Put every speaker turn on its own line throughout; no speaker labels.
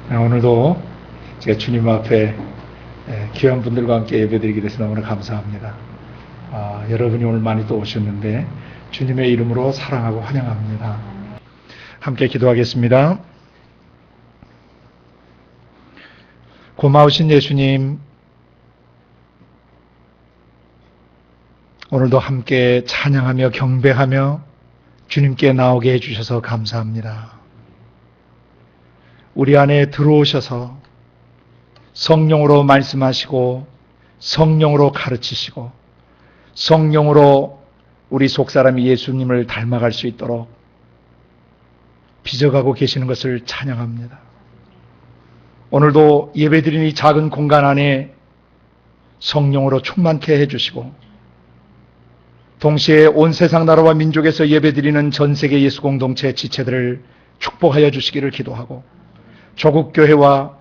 오늘도 제가 주님 앞에 귀한 분들과 함께 예배드리게 돼서 너무나 감사합니다. 여러분이 오늘 많이 또 오셨는데 주님의 이름으로 사랑하고 환영합니다. 함께 기도하겠습니다. 고마우신 예수님, 오늘도 함께 찬양하며 경배하며 주님께 나오게 해주셔서 감사합니다. 우리 안에 들어오셔서 성령으로 말씀하시고 성령으로 가르치시고 성령으로 우리 속사람 예수님을 닮아갈 수 있도록 빚어가고 계시는 것을 찬양합니다. 오늘도 예배드리는 이 작은 공간 안에 성령으로 충만케 해주시고 동시에 온 세상 나라와 민족에서 예배드리는 전 세계 예수 공동체 지체들을 축복하여 주시기를 기도하고 조국 교회와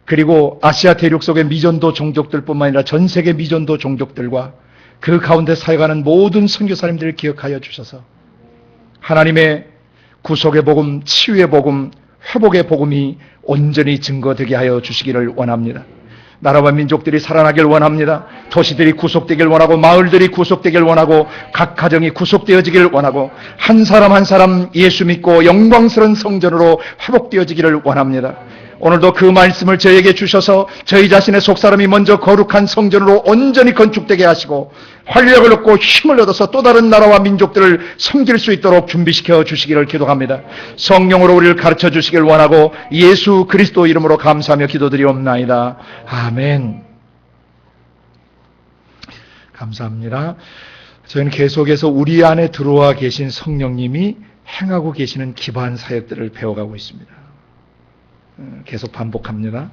그리고 아시아 대륙 속의 미전도 종족들뿐만 아니라 전 세계 미전도 종족들과 그 가운데 사역하는 모든 선교사님들을 기억하여 주셔서 하나님의 구속의 복음, 치유의 복음, 회복의 복음이 온전히 증거되게 하여 주시기를 원합니다. 나라와 민족들이 살아나길 원합니다. 도시들이 구속되길 원하고 마을들이 구속되길 원하고 각 가정이 구속되어지기를 원하고 한 사람 한 사람 예수 믿고 영광스러운 성전으로 회복되어지기를 원합니다. 오늘도 그 말씀을 저에게 주셔서 저희 자신의 속사람이 먼저 거룩한 성전으로 온전히 건축되게 하시고 활력을 얻고 힘을 얻어서 또 다른 나라와 민족들을 섬길 수 있도록 준비시켜 주시기를 기도합니다. 성령으로 우리를 가르쳐 주시길 원하고 예수 그리스도 이름으로 감사하며 기도드리옵나이다. 아멘. 감사합니다. 저희는 계속해서 우리 안에 들어와 계신 성령님이 행하고 계시는 기반 사역들을 배워가고 있습니다. 계속 반복합니다.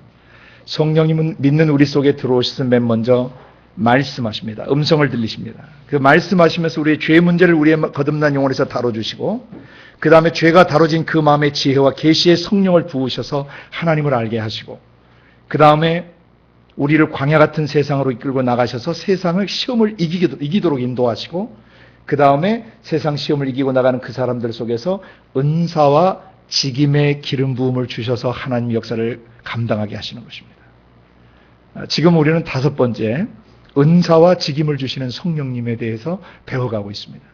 성령님은 믿는 우리 속에 들어오셔서 맨 먼저 말씀하십니다. 음성을 들리십니다. 그 말씀하시면서 우리의 죄 문제를 우리의 거듭난 영혼에서 다뤄주시고 그 다음에 죄가 다뤄진 그 마음의 지혜와 계시의 성령을 부으셔서 하나님을 알게 하시고 그 다음에 우리를 광야 같은 세상으로 이끌고 나가셔서 세상을 시험을 이기도록 인도하시고 그 다음에 세상 시험을 이기고 나가는 그 사람들 속에서 은사와 직임의 기름 부음을 주셔서 하나님 역사를 감당하게 하시는 것입니다. 지금 우리는 5번째 은사와 직임을 주시는 성령님에 대해서 배워가고 있습니다.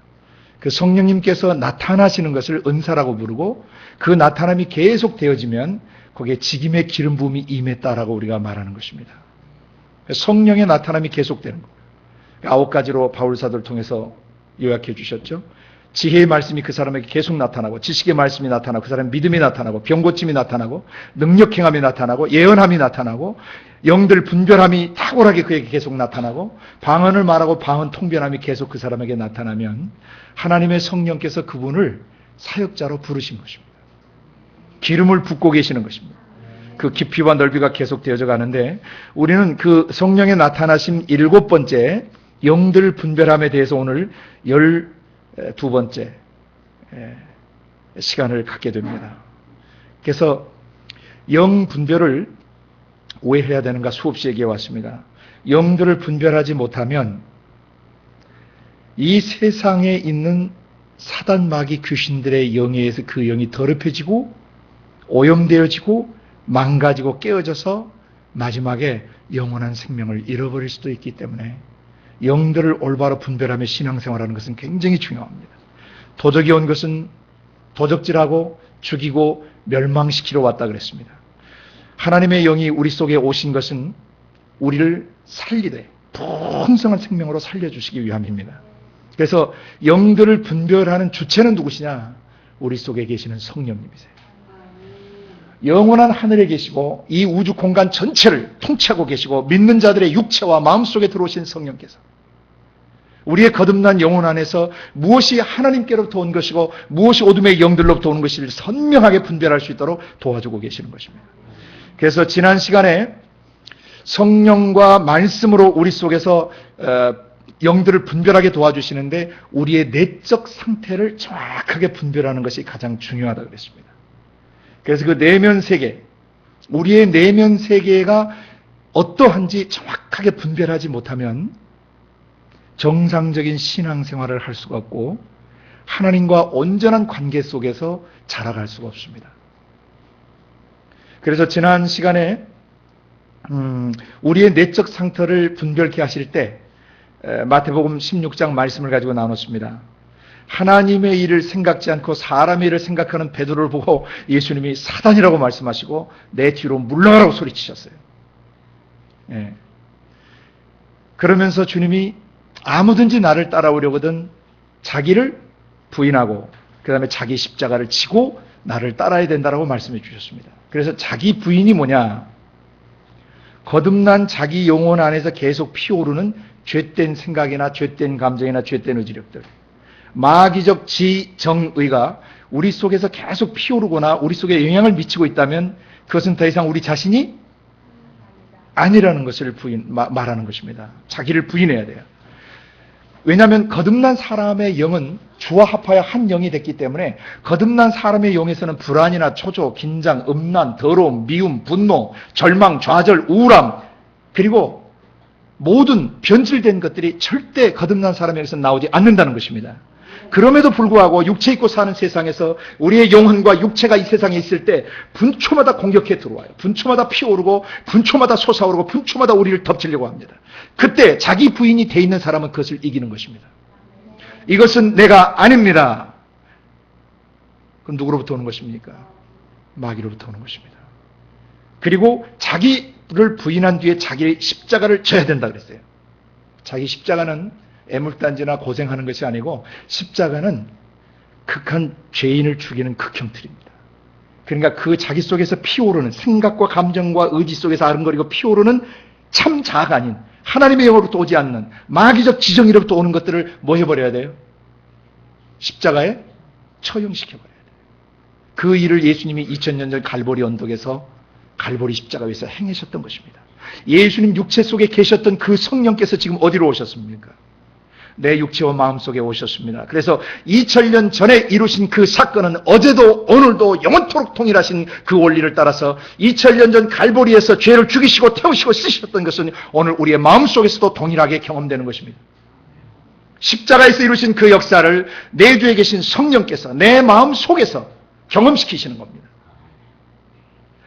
그 성령님께서 나타나시는 것을 은사라고 부르고 그 나타남이 계속 되어지면 거기에 직임의 기름 부음이 임했다라고 우리가 말하는 것입니다. 성령의 나타남이 계속되는 거예요. 9가지로 바울사도를 통해서 요약해 주셨죠. 지혜의 말씀이 그 사람에게 계속 나타나고 지식의 말씀이 나타나고 그 사람의 믿음이 나타나고 병고침이 나타나고 능력행함이 나타나고 예언함이 나타나고 영들 분별함이 탁월하게 그에게 계속 나타나고 방언을 말하고 방언 통변함이 계속 그 사람에게 나타나면 하나님의 성령께서 그분을 사역자로 부르신 것입니다. 기름을 붓고 계시는 것입니다. 그 깊이와 넓이가 계속 되어져 가는데 우리는 그 성령의 나타나심 7번째 영들 분별함에 대해서 오늘 12번째 시간을 갖게 됩니다. 그래서 영 분별을 오해해야 되는가 수없이 얘기해 왔습니다. 영들을 분별하지 못하면 이 세상에 있는 사단 마귀 귀신들의 영에 의해서 그 영이 더럽혀지고 오염되어지고 망가지고 깨어져서 마지막에 영원한 생명을 잃어버릴 수도 있기 때문에 영들을 올바로 분별하며 신앙생활하는 것은 굉장히 중요합니다. 도적이 온 것은 도적질하고 죽이고 멸망시키러 왔다 그랬습니다. 하나님의 영이 우리 속에 오신 것은 우리를 살리되 풍성한 생명으로 살려주시기 위함입니다. 그래서 영들을 분별하는 주체는 누구시냐? 우리 속에 계시는 성령님이세요. 영원한 하늘에 계시고 이 우주 공간 전체를 통치하고 계시고 믿는 자들의 육체와 마음속에 들어오신 성령께서 우리의 거듭난 영혼 안에서 무엇이 하나님께로부터 온 것이고 무엇이 어둠의 영들로부터 오는 것을 선명하게 분별할 수 있도록 도와주고 계시는 것입니다. 그래서 지난 시간에 성령과 말씀으로 우리 속에서 영들을 분별하게 도와주시는데 우리의 내적 상태를 정확하게 분별하는 것이 가장 중요하다고 그랬습니다. 그래서 그 내면 세계, 우리의 내면 세계가 어떠한지 정확하게 분별하지 못하면 정상적인 신앙생활을 할 수가 없고 하나님과 온전한 관계 속에서 자라갈 수가 없습니다. 그래서 지난 시간에 우리의 내적 상태를 분별케 하실 때 마태복음 16장 말씀을 가지고 나눴습니다. 하나님의 일을 생각지 않고 사람의 일을 생각하는 베드로를 보고 예수님이 사단이라고 말씀하시고 내 뒤로 물러가라고 소리치셨어요. 예. 그러면서 주님이 아무든지 나를 따라오려거든 자기를 부인하고 그 다음에 자기 십자가를 지고 나를 따라야 된다라고 말씀해 주셨습니다. 그래서 자기 부인이 뭐냐? 거듭난 자기 영혼 안에서 계속 피오르는 죄된 생각이나 죄된 감정이나 죄된 의지력들, 마귀적 지정의가 우리 속에서 계속 피오르거나 우리 속에 영향을 미치고 있다면 그것은 더 이상 우리 자신이 아니라는 것을 말하는 것입니다. 자기를 부인해야 돼요. 왜냐하면 거듭난 사람의 영은 주와 합하여 한 영이 됐기 때문에 거듭난 사람의 영에서는 불안이나 초조, 긴장, 음란, 더러움, 미움, 분노, 절망, 좌절, 우울함 그리고 모든 변질된 것들이 절대 거듭난 사람의 영에서 나오지 않는다는 것입니다. 그럼에도 불구하고 육체 입고 사는 세상에서 우리의 영혼과 육체가 이 세상에 있을 때 분초마다 공격해 들어와요. 분초마다 피오르고 분초마다 솟아오르고 분초마다 우리를 덮치려고 합니다. 그때 자기 부인이 돼 있는 사람은 그것을 이기는 것입니다. 이것은 내가 아닙니다. 그럼 누구로부터 오는 것입니까? 마귀로부터 오는 것입니다. 그리고 자기를 부인한 뒤에 자기 십자가를 져야 된다 그랬어요. 자기 십자가는 애물단지나 고생하는 것이 아니고 십자가는 극한 죄인을 죽이는 극형틀입니다. 그러니까 그 자기 속에서 피오르는 생각과 감정과 의지 속에서 아른거리고 피오르는 참 자아가 아닌 하나님의 영으로부터 오지 않는 마귀적 지정이로부터 오는 것들을 뭐 해버려야 돼요? 십자가에 처형시켜버려야 돼요. 그 일을 예수님이 2000년 전 갈보리 언덕에서 갈보리 십자가 위에서 행하셨던 것입니다. 예수님 육체 속에 계셨던 그 성령께서 지금 어디로 오셨습니까? 내 육체와 마음 속에 오셨습니다. 그래서 2000년 전에 이루신 그 사건은 어제도 오늘도 영원토록 동일하신 그 원리를 따라서 2000년 전 갈보리에서 죄를 죽이시고 태우시고 쓰셨던 것은 오늘 우리의 마음 속에서도 동일하게 경험되는 것입니다. 십자가에서 이루신 그 역사를 내주에 계신 성령께서 내 마음 속에서 경험시키시는 겁니다.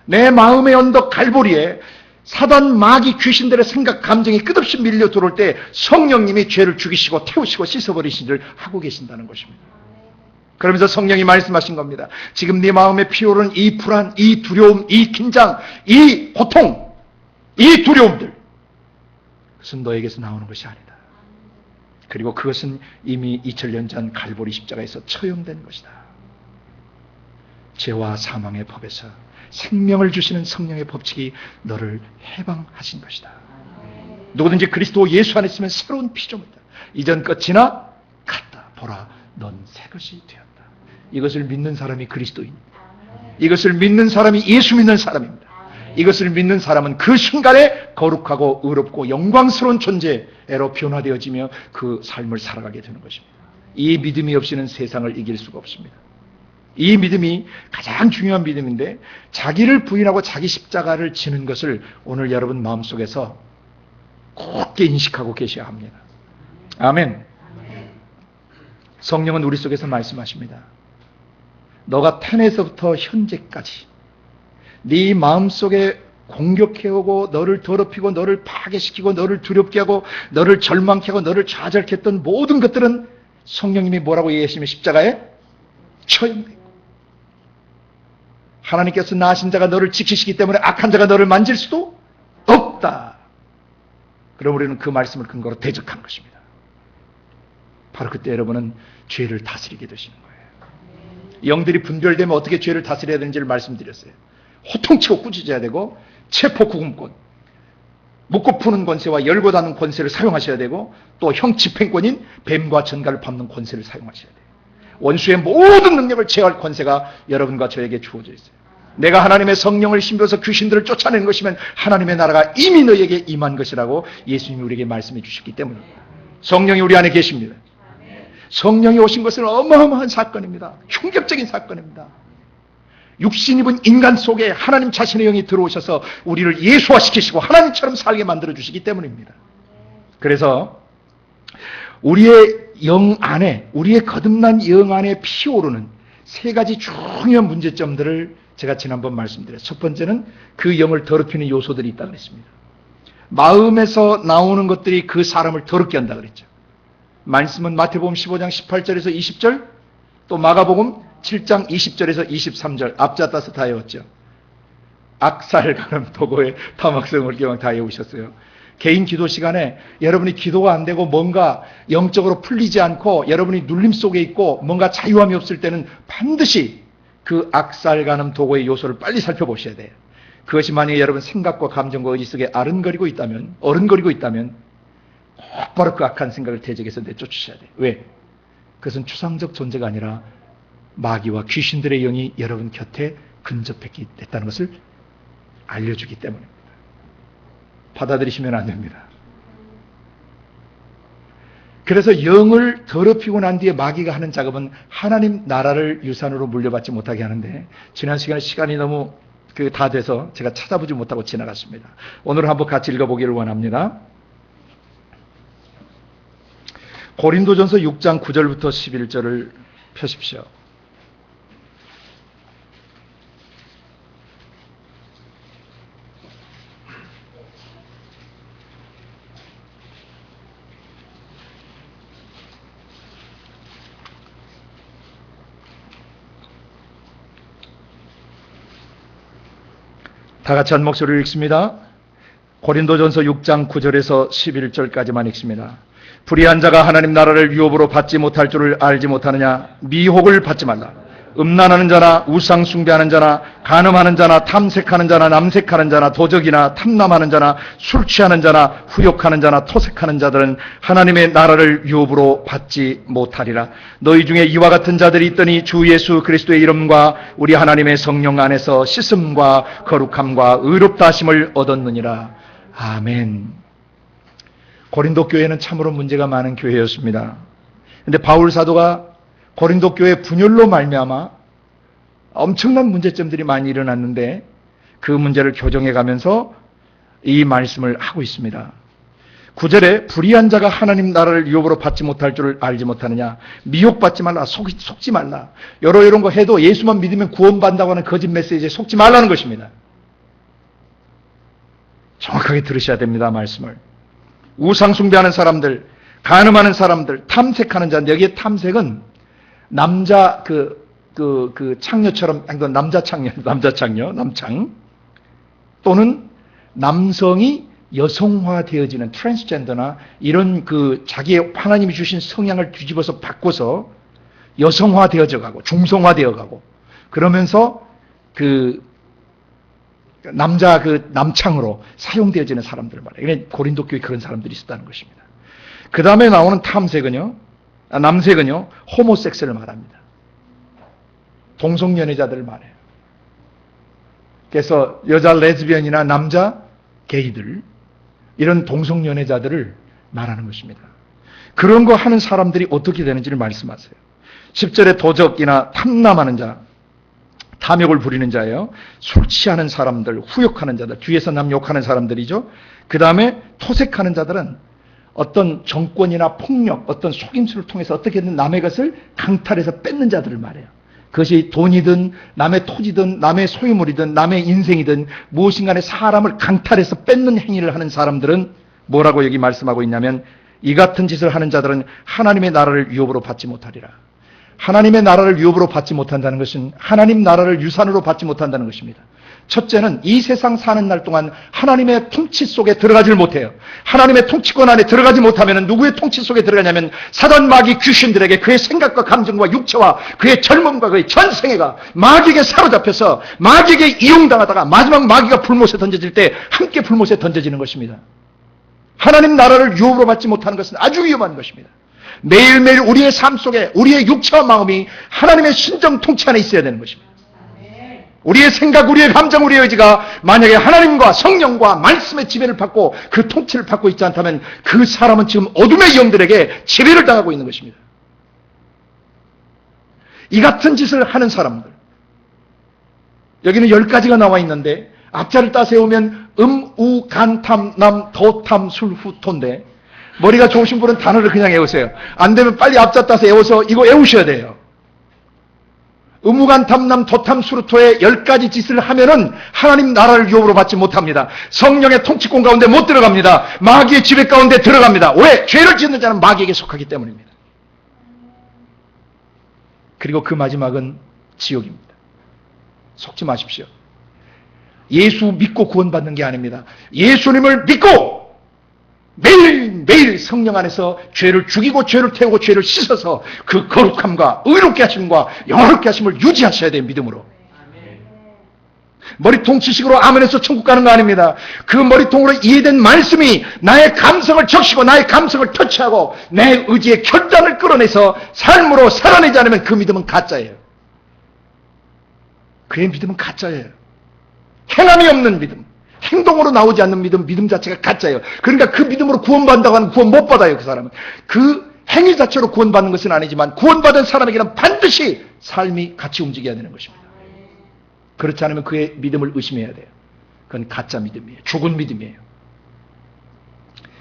내 마음의 언덕 갈보리에 사단, 마귀, 귀신들의 생각, 감정이 끝없이 밀려 들어올 때 성령님이 죄를 죽이시고 태우시고 씻어버리신 일을 하고 계신다는 것입니다. 그러면서 성령이 말씀하신 겁니다. 지금 네 마음에 피오르는 이 불안, 이 두려움, 이 긴장, 이 고통, 이 두려움들 그것은 너에게서 나오는 것이 아니다. 그리고 그것은 이미 2000년 전 갈보리 십자가에서 처형된 것이다. 죄와 사망의 법에서 생명을 주시는 성령의 법칙이 너를 해방하신 것이다. 누구든지 그리스도 예수 안에 있으면 새로운 피조물이다. 이전 것 지나 갔다. 보라, 넌 새 것이 되었다. 이것을 믿는 사람이 그리스도인입니다. 이것을 믿는 사람이 예수 믿는 사람입니다. 이것을 믿는 사람은 그 순간에 거룩하고 의롭고 영광스러운 존재로 변화되어지며 그 삶을 살아가게 되는 것입니다. 이 믿음이 없이는 세상을 이길 수가 없습니다. 이 믿음이 가장 중요한 믿음인데 자기를 부인하고 자기 십자가를 지는 것을 오늘 여러분 마음속에서 굳게 인식하고 계셔야 합니다. 아멘. 성령은 우리 속에서 말씀하십니다. 너가 태어나서부터 현재까지 네 마음속에 공격해오고 너를 더럽히고 너를 파괴시키고 너를 두렵게 하고 너를 절망케 하고 너를 좌절케 했던 모든 것들은 성령님이 뭐라고 얘기하시면 십자가에 처형되고 하나님께서 나신 자가 너를 지키시기 때문에 악한 자가 너를 만질 수도 없다. 그럼 우리는 그 말씀을 근거로 대적하는 것입니다. 바로 그때 여러분은 죄를 다스리게 되시는 거예요. 영들이 분별되면 어떻게 죄를 다스려야 되는지를 말씀드렸어요. 호통치고 꾸짖어야 되고 체포 구금권, 묶고 푸는 권세와 열고 닫는 권세를 사용하셔야 되고 또 형 집행권인 뱀과 전갈을 밟는 권세를 사용하셔야 돼요. 원수의 모든 능력을 제어할 권세가 여러분과 저에게 주어져 있어요. 내가 하나님의 성령을 힘입어서 귀신들을 쫓아내는 것이면 하나님의 나라가 이미 너에게 임한 것이라고 예수님이 우리에게 말씀해 주셨기 때문입니다. 성령이 우리 안에 계십니다. 성령이 오신 것은 어마어마한 사건입니다. 충격적인 사건입니다. 육신 입은 인간 속에 하나님 자신의 영이 들어오셔서 우리를 예수화시키시고 하나님처럼 살게 만들어 주시기 때문입니다. 그래서 우리의 영 안에, 우리의 거듭난 영 안에 피어오르는 세 가지 중요한 문제점들을 제가 지난번 말씀드렸어요. 첫 번째는 그 영을 더럽히는 요소들이 있다고 그랬습니다. 마음에서 나오는 것들이 그 사람을 더럽게 한다 그랬죠. 말씀은 마태복음 15장 18절에서 20절, 또 마가복음 7장 20절에서 23절 앞자 따서 다 외웠죠. 악살 가늠 도고의 탐악성을 기왕 다 외우셨어요. 개인 기도 시간에 여러분이 기도가 안 되고 뭔가 영적으로 풀리지 않고 여러분이 눌림 속에 있고 뭔가 자유함이 없을 때는 반드시 그 악살 가늠 도고의 요소를 빨리 살펴보셔야 돼요. 그것이 만약에 여러분 생각과 감정과 의지 속에 어른거리고 있다면 곧바로 그 악한 생각을 대적해서 내쫓으셔야 돼요. 왜? 그것은 추상적 존재가 아니라 마귀와 귀신들의 영이 여러분 곁에 근접했기 됐다는 것을 알려주기 때문입니다. 받아들이시면 안 됩니다. 그래서 영을 더럽히고 난 뒤에 마귀가 하는 작업은 하나님 나라를 유산으로 물려받지 못하게 하는데, 지난 시간에 시간이 너무 다 돼서 제가 찾아보지 못하고 지나갔습니다. 오늘 한번 같이 읽어보기를 원합니다. 고린도전서 6장 9절부터 11절을 펴십시오. 다 같이 한 목소리를 읽습니다. 고린도전서 6장 9절에서 11절까지만 읽습니다. 불의한 자가 하나님 나라를 유업으로 받지 못할 줄을 알지 못하느냐? 미혹을 받지 말라. 음란하는 자나 우상 숭배하는 자나 간음하는 자나 탐색하는 자나 남색하는 자나 도적이나 탐남하는 자나 술 취하는 자나 후욕하는 자나 토색하는 자들은 하나님의 나라를 유업으로 받지 못하리라. 너희 중에 이와 같은 자들이 있더니 주 예수 그리스도의 이름과 우리 하나님의 성령 안에서 씻음과 거룩함과 의롭다 하심을 얻었느니라. 아멘. 고린도 교회는 참으로 문제가 많은 교회였습니다. 그런데 바울 사도가 고린도 교회 분열로 말미암아 엄청난 문제점들이 많이 일어났는데 그 문제를 교정해 가면서 이 말씀을 하고 있습니다. 9절에 불의한 자가 하나님 나라를 유업으로 받지 못할 줄을 알지 못하느냐? 미혹받지 말라. 속지 말라. 이런 거 해도 예수만 믿으면 구원받는다고 하는 거짓 메시지에 속지 말라는 것입니다. 정확하게 들으셔야 됩니다. 말씀을. 우상 숭배하는 사람들, 간음하는 사람들, 탐색하는 자인데 여기에 탐색은 남자 창녀처럼 행동, 남창 또는 남성이 여성화되어지는 트랜스젠더나 이런 자기의 하나님이 주신 성향을 뒤집어서 바꿔서 여성화되어져 가고 중성화되어 가고 그러면서 남창으로 사용되어지는 사람들 말이에요. 고린도 교회에 그런 사람들이 있었다는 것입니다. 그 다음에 나오는 남색은요, 호모섹스를 말합니다. 동성연애자들을 말해요. 그래서 여자 레즈비언이나 남자 게이들, 이런 동성연애자들을 말하는 것입니다. 그런 거 하는 사람들이 어떻게 되는지를 말씀하세요. 10절에 도적이나 탐남하는 자, 탐욕을 부리는 자예요. 술 취하는 사람들, 후욕하는 자들, 뒤에서 남 욕하는 사람들이죠. 그 다음에 토색하는 자들은 어떤 정권이나 폭력, 어떤 속임수를 통해서 어떻게든 남의 것을 강탈해서 뺏는 자들을 말해요. 그것이 돈이든 남의 토지든 남의 소유물이든 남의 인생이든 무엇인간에 사람을 강탈해서 뺏는 행위를 하는 사람들은 뭐라고 여기 말씀하고 있냐면, 이 같은 짓을 하는 자들은 하나님의 나라를 유업으로 받지 못하리라. 하나님의 나라를 유업으로 받지 못한다는 것은 하나님 나라를 유산으로 받지 못한다는 것입니다. 첫째는 이 세상 사는 날 동안 하나님의 통치 속에 들어가질 못해요. 하나님의 통치권 안에 들어가지 못하면 누구의 통치 속에 들어가냐면 사단 마귀 귀신들에게 그의 생각과 감정과 육체와 그의 젊음과 그의 전생애가 마귀에게 사로잡혀서 마귀에게 이용당하다가 마지막 마귀가 불못에 던져질 때 함께 불못에 던져지는 것입니다. 하나님 나라를 유업으로 받지 못하는 것은 아주 위험한 것입니다. 매일매일 우리의 삶 속에 우리의 육체와 마음이 하나님의 신정 통치 안에 있어야 되는 것입니다. 우리의 생각, 우리의 감정, 우리의 의지가 만약에 하나님과 성령과 말씀의 지배를 받고 그 통치를 받고 있지 않다면 그 사람은 지금 어둠의 영들에게 지배를 당하고 있는 것입니다. 이 같은 짓을 하는 사람들, 여기는 10가지가 나와 있는데 앞자를 따서 외우면 우, 간, 탐, 남, 도, 탐, 술, 후, 토인데 머리가 좋으신 분은 단어를 그냥 외우세요. 안 되면 빨리 앞자 따서 외워서 이거 외우셔야 돼요. 의무관, 탐남, 도탐, 수루토의 10가지 짓을 하면은 하나님 나라를 유업으로 받지 못합니다. 성령의 통치권 가운데 못 들어갑니다. 마귀의 지배 가운데 들어갑니다. 왜? 죄를 짓는 자는 마귀에게 속하기 때문입니다. 그리고 그 마지막은 지옥입니다. 속지 마십시오. 예수 믿고 구원받는 게 아닙니다. 예수님을 믿고 매일매일 성령 안에서 죄를 죽이고 죄를 태우고 죄를 씻어서 그 거룩함과 의롭게 하심과 영화롭게 하심을 유지하셔야 돼요. 믿음으로. 머리통 지식으로 아멘해서 천국 가는 거 아닙니다. 그 머리통으로 이해된 말씀이 나의 감성을 적시고 나의 감성을 터치하고 내 의지의 결단을 끌어내서 삶으로 살아내지 않으면 그 믿음은 가짜예요. 그의 믿음은 가짜예요. 행함이 없는 믿음, 행동으로 나오지 않는 믿음 자체가 가짜예요. 그러니까 그 믿음으로 구원받는다고 하면 구원 못 받아요. 그 사람은. 그 행위 자체로 구원받는 것은 아니지만 구원받은 사람에게는 반드시 삶이 같이 움직여야 되는 것입니다. 그렇지 않으면 그의 믿음을 의심해야 돼요. 그건 가짜 믿음이에요. 죽은 믿음이에요.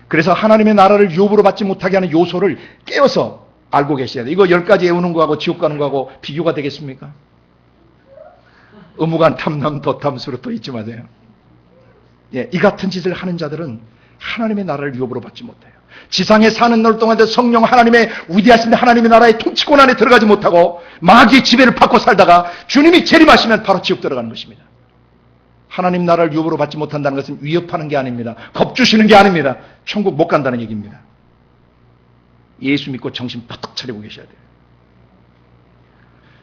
그래서 하나님의 나라를 유업으로 받지 못하게 하는 요소를 깨워서 알고 계셔야 돼요. 이거 10가지 애우는 거하고 지옥 가는 거하고 비교가 되겠습니까? 의무관, 탐남, 도탐, 수루토 잊지 마세요. 예, 이 같은 짓을 하는 자들은 하나님의 나라를 유업으로 받지 못해요. 지상에 사는 날 동안에 성령 하나님의 위대하신 하나님의 나라의 통치권 안에 들어가지 못하고 마귀의 지배를 받고 살다가 주님이 재림하시면 바로 지옥 들어가는 것입니다. 하나님 나라를 유업으로 받지 못한다는 것은 위협하는 게 아닙니다. 겁 주시는 게 아닙니다. 천국 못 간다는 얘기입니다. 예수 믿고 정신 바짝 차리고 계셔야 돼요.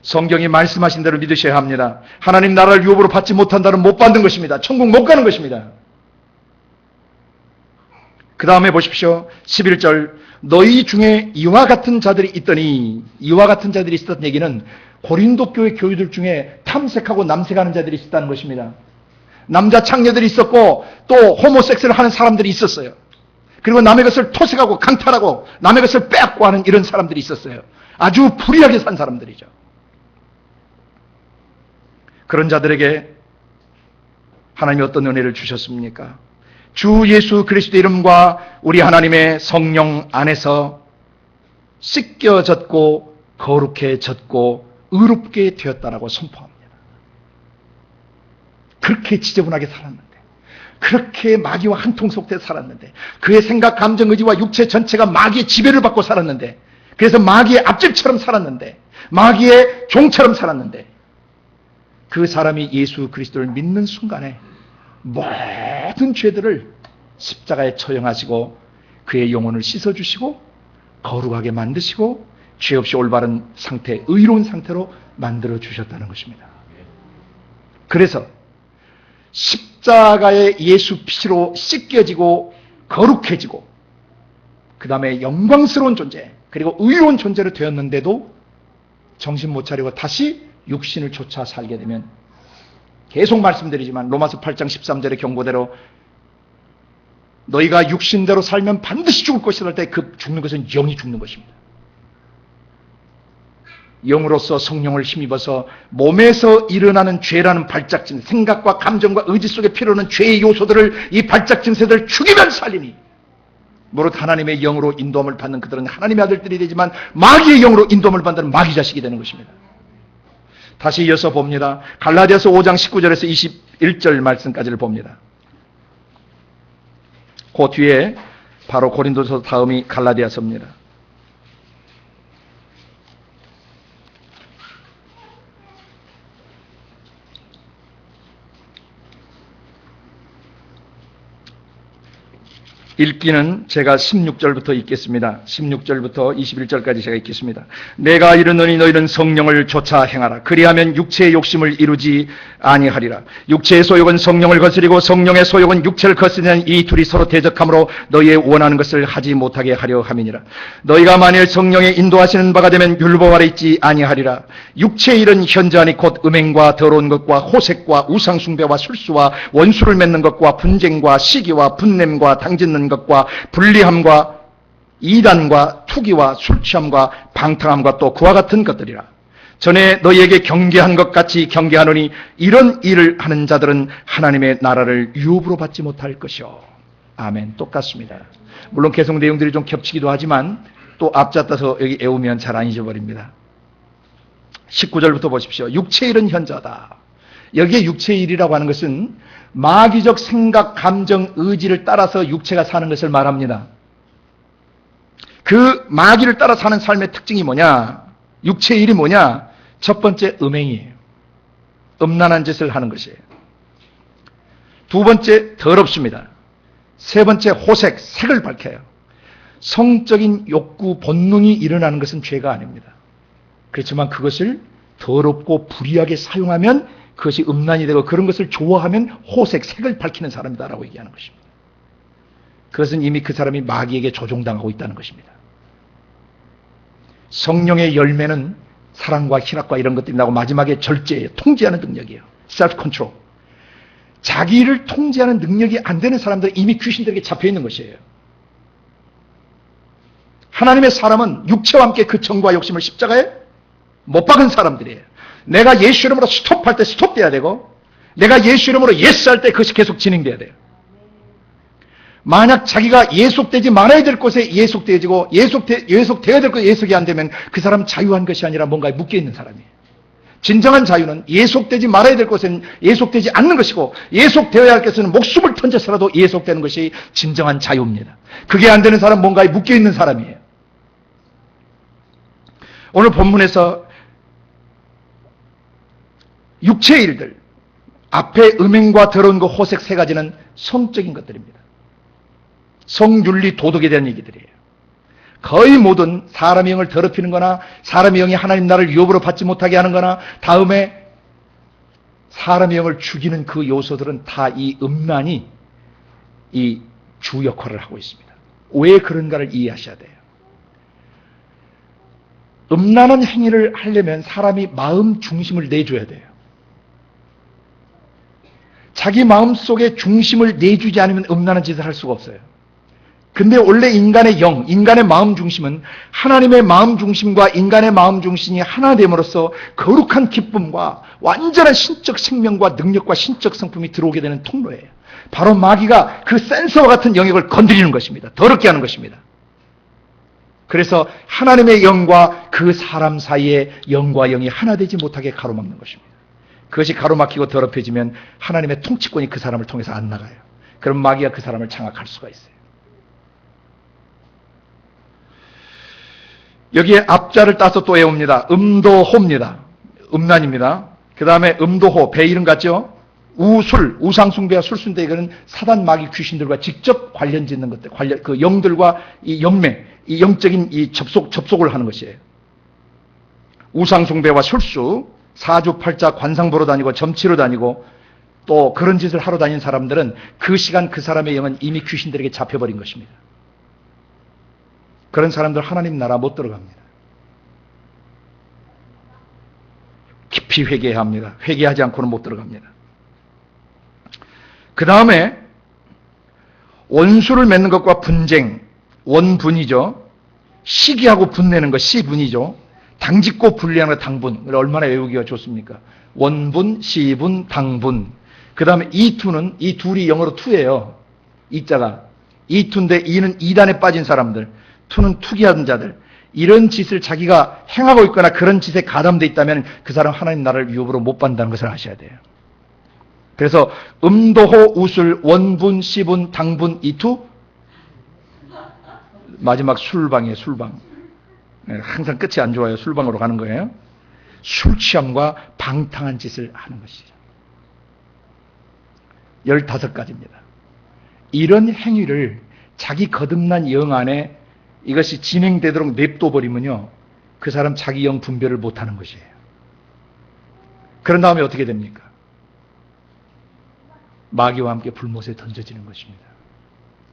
성경이 말씀하신 대로 믿으셔야 합니다. 하나님 나라를 유업으로 받지 못한다는 못 받는 것입니다. 천국 못 가는 것입니다. 그 다음에 보십시오. 11절 너희 중에 이와 같은 자들이 있더니 이와 같은 자들이 있었던 얘기는 고린도 교회 교유들 중에 탐색하고 남색하는 자들이 있었다는 것입니다. 남자 창녀들이 있었고 또 호모섹스를 하는 사람들이 있었어요. 그리고 남의 것을 토색하고 강탈하고 남의 것을 빼앗고 하는 이런 사람들이 있었어요. 아주 불의하게 산 사람들이죠. 그런 자들에게 하나님이 어떤 은혜를 주셨습니까? 주 예수 그리스도의 이름과 우리 하나님의 성령 안에서 씻겨졌고 거룩해졌고 의롭게 되었다라고 선포합니다. 그렇게 지저분하게 살았는데, 그렇게 마귀와 한통 속돼 살았는데, 그의 생각, 감정, 의지와 육체 전체가 마귀의 지배를 받고 살았는데, 그래서 마귀의 앞집처럼 살았는데, 마귀의 종처럼 살았는데, 그 사람이 예수 그리스도를 믿는 순간에 모든 죄들을 십자가에 처형하시고 그의 영혼을 씻어주시고 거룩하게 만드시고 죄 없이 올바른 상태, 의로운 상태로 만들어 주셨다는 것입니다. 그래서 십자가의 예수 피로 씻겨지고 거룩해지고 그 다음에 영광스러운 존재 그리고 의로운 존재로 되었는데도 정신 못 차리고 다시 육신을 쫓아 살게 되면 계속 말씀드리지만 로마서 8장 13절의 경고대로 너희가 육신대로 살면 반드시 죽을 것이라 할 때 그 죽는 것은 영이 죽는 것입니다. 영으로서 성령을 힘입어서 몸에서 일어나는 죄라는 발작증, 생각과 감정과 의지 속에 필요하는 죄의 요소들을 이 발작증세들을 죽이면 살리니 무릇 하나님의 영으로 인도함을 받는 그들은 하나님의 아들들이 되지만 마귀의 영으로 인도함을 받는 마귀 자식이 되는 것입니다. 다시 이어서 봅니다. 갈라디아서 5장 19절에서 21절 말씀까지를 봅니다. 그 뒤에 바로 고린도서 다음이 갈라디아서입니다. 읽기는 제가 16절부터 읽겠습니다. 16절부터 21절까지 제가 읽겠습니다. 내가 이르노니 너희는 성령을 쫓아 행하라. 그리하면 육체의 욕심을 이루지 아니하리라. 육체의 소욕은 성령을 거스리고 성령의 소욕은 육체를 거스리는 이 둘이 서로 대적하므로 너희의 원하는 것을 하지 못하게 하려 함이니라. 너희가 만일 성령의 인도하시는 바가 되면 율법 아래 있지 아니하리라. 육체의 일은 현저하니 곧 음행과 더러운 것과 호색과 우상숭배와 술수와 원수를 맺는 것과 분쟁과 시기와 분냄과 당짓는 것과 불리함과 이단과 투기와 술취함과 방탕함과 또 그와 같은 것들이라. 전에 너희에게 경계한 것 같이 경계하노니 이런 일을 하는 자들은 하나님의 나라를 유업으로 받지 못할 것이요. 아멘. 똑같습니다. 물론 계속 내용들이 좀 겹치기도 하지만 또 앞잡다서 여기 애우면 잘 안 잊어버립니다. 19절부터 보십시오. 육체의 일은 현저하다. 여기에 육체의 일이라고 하는 것은 마귀적 생각, 감정, 의지를 따라서 육체가 사는 것을 말합니다. 그 마귀를 따라 사는 삶의 특징이 뭐냐? 육체의 일이 뭐냐? 첫 번째, 음행이에요. 음란한 짓을 하는 것이에요. 두 번째, 더럽습니다. 세 번째, 호색, 색을 밝혀요. 성적인 욕구, 본능이 일어나는 것은 죄가 아닙니다. 그렇지만 그것을 더럽고 불의하게 사용하면 그것이 음란이 되고, 그런 것을 좋아하면 호색, 색을 밝히는 사람이다라고 얘기하는 것입니다. 그것은 이미 그 사람이 마귀에게 조종당하고 있다는 것입니다. 성령의 열매는 사랑과 희락과 이런 것들이 나고, 마지막에 절제예요. 통제하는 능력이에요. self control. 자기를 통제하는 능력이 안 되는 사람들은 이미 귀신들에게 잡혀 있는 것이에요. 하나님의 사람은 육체와 함께 그 정과 욕심을 십자가에 못 박은 사람들이에요. 내가 예수 이름으로 스톱할 때 스톱돼야 되고, 내가 예수 이름으로 예스할 때 그것이 계속 진행돼야 돼요. 만약 자기가 예속되지 말아야 될 곳에 예속되어지고, 예속되어야 될 곳에 예속이 안 되면 그 사람은 자유한 것이 아니라 뭔가에 묶여있는 사람이에요. 진정한 자유는 예속되지 말아야 될 곳에는 예속되지 않는 것이고, 예속되어야 할 것은 목숨을 던져서라도 예속되는 것이 진정한 자유입니다. 그게 안 되는 사람은 뭔가에 묶여있는 사람이에요. 오늘 본문에서 육체의 일들, 앞에 음행과 더러운 것, 호색 세 가지는 성적인 것들입니다. 성윤리, 도덕에 대한 얘기들이에요. 거의 모든 사람의 영을 더럽히는 거나, 사람의 영이 하나님 나라를 유업으로 받지 못하게 하는 거나, 다음에 사람의 영을 죽이는 그 요소들은 다 이 음란이 이 주 역할을 하고 있습니다. 왜 그런가를 이해하셔야 돼요. 음란한 행위를 하려면 사람이 마음 중심을 내줘야 돼요. 자기 마음속에 중심을 내주지 않으면 음란한 짓을 할 수가 없어요. 근데 원래 인간의 영, 인간의 마음 중심은 하나님의 마음 중심과 인간의 마음 중심이 하나 됨으로써 거룩한 기쁨과 완전한 신적 생명과 능력과 신적 성품이 들어오게 되는 통로예요. 바로 마귀가 그 센서와 같은 영역을 건드리는 것입니다. 더럽게 하는 것입니다. 그래서 하나님의 영과 그 사람 사이에 영과 영이 하나 되지 못하게 가로막는 것입니다. 그것이 가로막히고 더럽혀지면 하나님의 통치권이 그 사람을 통해서 안 나가요. 그럼 마귀가 그 사람을 장악할 수가 있어요. 여기에 앞자를 따서 또 외웁니다. 음도호입니다. 음란입니다. 그 다음에 음도호, 배 이름 같죠? 우술, 우상숭배와 술순대, 이거는 사단 마귀 귀신들과 직접 관련 짓는 것들, 그 영들과 이 영매, 이 영적인 이 접속을 하는 것이에요. 우상숭배와 술수, 사주팔자 관상 보러 다니고 점치러 다니고 또 그런 짓을 하러 다니는 사람들은 그 시간 그 사람의 영은 이미 귀신들에게 잡혀버린 것입니다. 그런 사람들 하나님 나라 못 들어갑니다. 깊이 회개해야 합니다. 회개하지 않고는 못 들어갑니다. 그 다음에 원수를 맺는 것과 분쟁, 원분이죠. 시기하고 분내는 것, 시분이죠. 당짓고 분리하는 것, 당분. 얼마나 외우기가 좋습니까? 원분, 시분, 당분. 그 다음에 이투는, 이 둘이 영어로 투예요. 이자가. 이투인데 이는 이단에 빠진 사람들. 투는 투기하는 자들. 이런 짓을 자기가 행하고 있거나 그런 짓에 가담되어 있다면 그 사람 하나님 나라를 유업으로 못 받는다는 것을 아셔야 돼요. 그래서 음도호, 우술, 원분, 시분, 당분, 이투. 마지막 술방이에요. 술방. 항상 끝이 안 좋아요. 술방으로 가는 거예요. 술 취함과 방탕한 짓을 하는 것이죠. 15가지입니다. 이런 행위를 자기 거듭난 영 안에 이것이 진행되도록 냅둬버리면요, 그 사람 자기 영 분별을 못하는 것이에요. 그런 다음에 어떻게 됩니까? 마귀와 함께 불못에 던져지는 것입니다.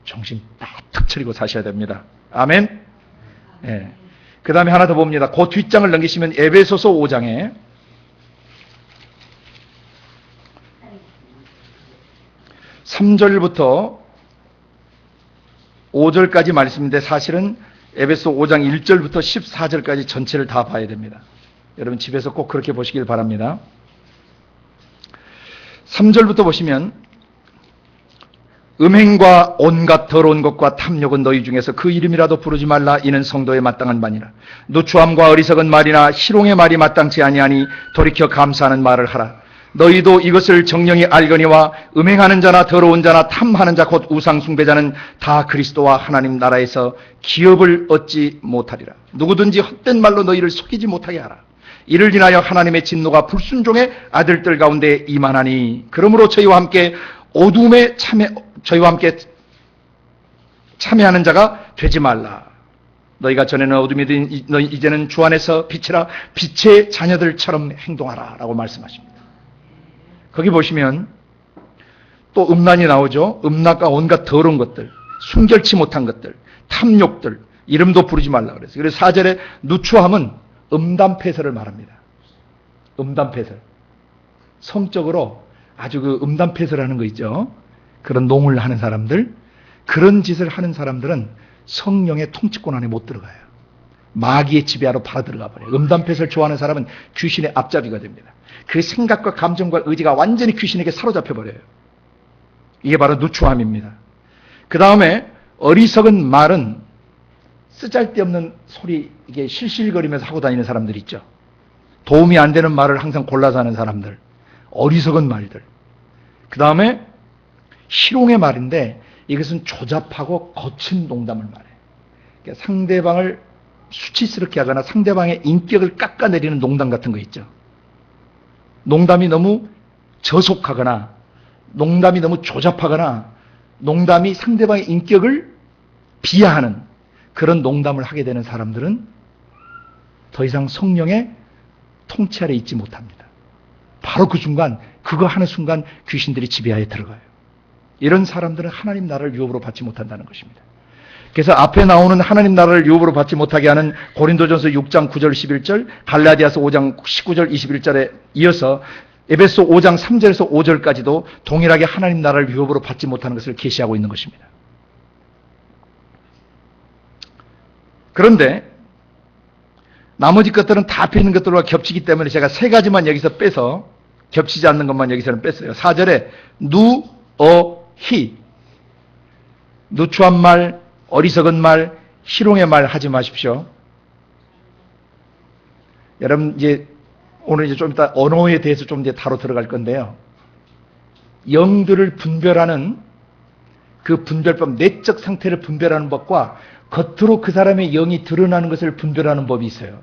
정신 딱 차리고 사셔야 됩니다. 아멘. 예. 그 다음에 하나 더 봅니다. 그 뒷장을 넘기시면 에베소서 5장에 3절부터 5절까지 말씀인데 사실은 에베소 5장 1절부터 14절까지 전체를 다 봐야 됩니다. 여러분 집에서 꼭 그렇게 보시길 바랍니다. 3절부터 보시면 음행과 온갖 더러운 것과 탐욕은 너희 중에서 그 이름이라도 부르지 말라. 이는 성도에 마땅한 바니라. 누추함과 어리석은 말이나 희롱의 말이 마땅치 아니하니 돌이켜 감사하는 말을 하라. 너희도 이것을 정령이 알거니와 음행하는 자나 더러운 자나 탐하는 자 곧 우상 숭배자는 다 그리스도와 하나님 나라에서 기업을 얻지 못하리라. 누구든지 헛된 말로 너희를 속이지 못하게 하라. 이를 인하여 하나님의 진노가 불순종의 아들들 가운데 임하나니. 그러므로 저희와 함께 참여하는 자가 되지 말라. 너희가 전에는 어둠이든 너희 이제는 주 안에서 빛이라. 빛의 자녀들처럼 행동하라 라고 말씀하십니다. 거기 보시면 또 음란이 나오죠. 음란과 온갖 더러운 것들, 순결치 못한 것들, 탐욕들, 이름도 부르지 말라 그랬어요. 그래서 4절에 누추함은 음담패설을 말합니다. 음담패설. 성적으로 아주 그 음담패설하는 거 있죠. 그런 농을 하는 사람들, 그런 짓을 하는 사람들은 성령의 통치권 안에 못 들어가요. 마귀의 지배하러 바로 들어가 버려요. 음담패설 좋아하는 사람은 귀신의 앞잡이가 됩니다. 그 생각과 감정과 의지가 완전히 귀신에게 사로잡혀 버려요. 이게 바로 누추함입니다. 그 다음에 어리석은 말은 쓰잘데없는 소리, 이게 실실거리면서 하고 다니는 사람들 있죠. 도움이 안 되는 말을 항상 골라서 하는 사람들, 어리석은 말들. 그 다음에 희롱의 말인데 이것은 조잡하고 거친 농담을 말해요. 그러니까 상대방을 수치스럽게 하거나 상대방의 인격을 깎아내리는 농담 같은 거 있죠. 농담이 너무 저속하거나 농담이 너무 조잡하거나 농담이 상대방의 인격을 비하하는 그런 농담을 하게 되는 사람들은 더 이상 성령의 통치 아래 있지 못합니다. 바로 그 순간, 그거 하는 순간 귀신들이 지배하에 들어가요. 이런 사람들은 하나님 나라를 유업으로 받지 못한다는 것입니다. 그래서 앞에 나오는 하나님 나라를 유업으로 받지 못하게 하는 고린도전서 6장 9절 11절, 갈라디아서 5장 19절 21절에 이어서 에베소 5장 3절에서 5절까지도 동일하게 하나님 나라를 유업으로 받지 못하는 것을 계시하고 있는 것입니다. 그런데 나머지 것들은 다 앞에 있는 것들과 겹치기 때문에 제가 세 가지만 여기서 빼서 겹치지 않는 것만 여기서는 뺐어요. 4절에 누어희, 누추한 말, 어리석은 말, 희롱의 말 하지 마십시오. 여러분 오늘 좀 이따 언어에 대해서 좀 다뤄 들어갈 건데요. 영들을 분별하는 그 분별법, 내적 상태를 분별하는 법과 겉으로 그 사람의 영이 드러나는 것을 분별하는 법이 있어요.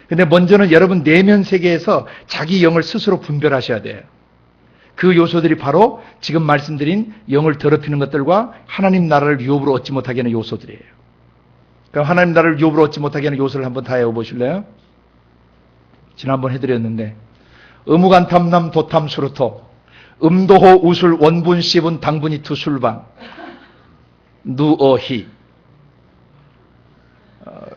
근데 먼저는 여러분 내면 세계에서 자기 영을 스스로 분별하셔야 돼요. 그 요소들이 바로 지금 말씀드린 영을 더럽히는 것들과 하나님 나라를 유업으로 얻지 못하게 하는 요소들이에요. 그럼 하나님 나라를 유업으로 얻지 못하게 하는 요소를 한번 다 외워보실래요? 지난번 해드렸는데 의무간 탐남 도탐 수루토 음도호 우술 원분 시분 당분이 투술방 누어희.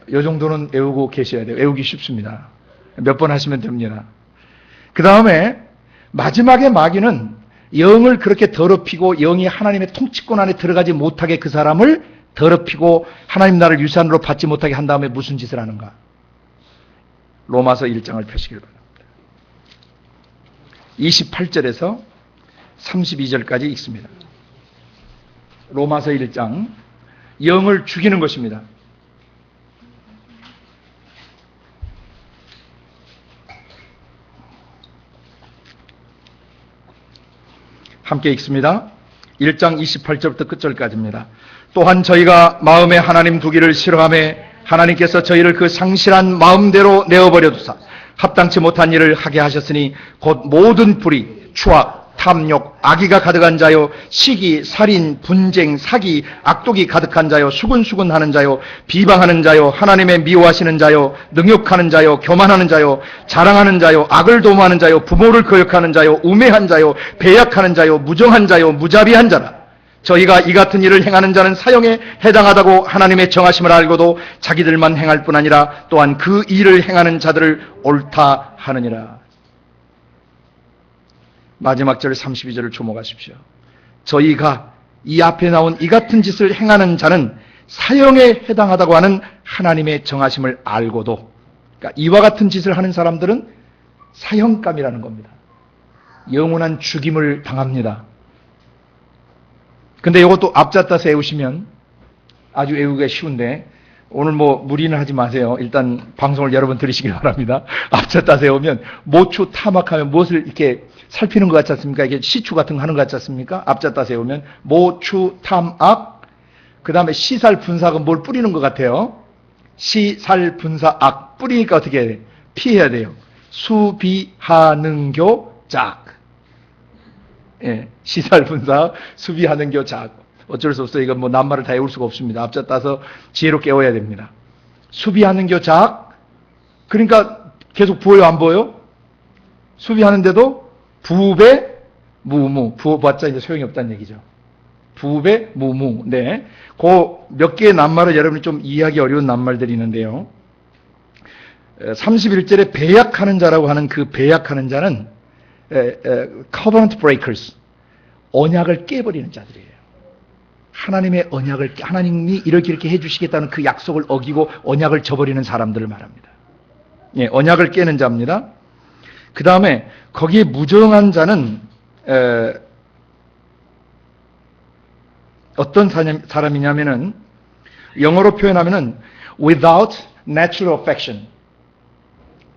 이 정도는 외우고 계셔야 돼요. 외우기 쉽습니다. 몇 번 하시면 됩니다. 그 다음에 마지막에 마귀는 영을 그렇게 더럽히고 영이 하나님의 통치권 안에 들어가지 못하게 그 사람을 더럽히고 하나님 나라를 유산으로 받지 못하게 한 다음에 무슨 짓을 하는가? 로마서 1장을 펴시길 바랍니다. 28절에서 32절까지 읽습니다. 로마서 1장, 영을 죽이는 것입니다. 함께 읽습니다. 1장 28절부터 끝절까지입니다. 또한 저희가 마음에 하나님 두기를 싫어하며 하나님께서 저희를 그 상실한 마음대로 내어버려 두사 합당치 못한 일을 하게 하셨으니 곧 모든 불의, 추악, 탐욕, 악의가 가득한 자요, 시기, 살인, 분쟁, 사기, 악독이 가득한 자요, 수근수근하는 자요, 비방하는 자요, 하나님의 미워하시는 자요, 능욕하는 자요, 교만하는 자요, 자랑하는 자요, 악을 도모하는 자요, 부모를 거역하는 자요, 우매한 자요, 배약하는 자요, 무정한 자요, 무자비한 자라. 저희가 이 같은 일을 행하는 자는 사형에 해당하다고 하나님의 정하심을 알고도 자기들만 행할 뿐 아니라 또한 그 일을 행하는 자들을 옳다 하느니라. 마지막 절 32절을 주목하십시오. 저희가 이 앞에 나온 이 같은 짓을 행하는 자는 사형에 해당하다고 하는 하나님의 정하심을 알고도, 그러니까 이와 같은 짓을 하는 사람들은 사형감이라는 겁니다. 영원한 죽임을 당합니다. 근데 이것도 앞잡다서 외우시면 아주 외우기가 쉬운데, 오늘 뭐 무리는 하지 마세요. 일단 방송을 여러 번 들으시길 바랍니다. 앞잡다서 외우면 모추 타막하면 무엇을 이렇게 살피는 것 같지 않습니까? 이게 시추 같은 거 하는 것 같지 않습니까? 앞잡다서 외우면 모추 탐악, 그 다음에 시살 분사가 뭘 뿌리는 것 같아요. 시살 분사악 뿌리니까 어떻게 해야 돼요? 피해야 돼요. 수비하는교작. 예, 시살 분사 수비하는교작. 어쩔 수 없어요. 이건 뭐 낱말을 다 외울 수가 없습니다. 앞자 따서 지혜롭게 외워야 됩니다. 수비하는교작. 그러니까 계속 부어요, 안 부어요? 수비하는데도 부배 무무. 부어봤자 이제 소용이 없다는 얘기죠. 부배 무무. 네. 그 몇 개의 낱말을 여러분이 좀 이해하기 어려운 낱말들이 있는데요. 31절에 배약하는 자라고 하는 그 배약하는 자는 covenant breakers, 언약을 깨버리는 자들이에요. 하나님의 언약을, 하나님이 이렇게 해주시겠다는 그 약속을 어기고 언약을 저버리는 사람들을 말합니다. 예, 언약을 깨는 자입니다. 그 다음에 거기에 무정한 자는 어떤 사람이냐면은 영어로 표현하면은 without natural affection,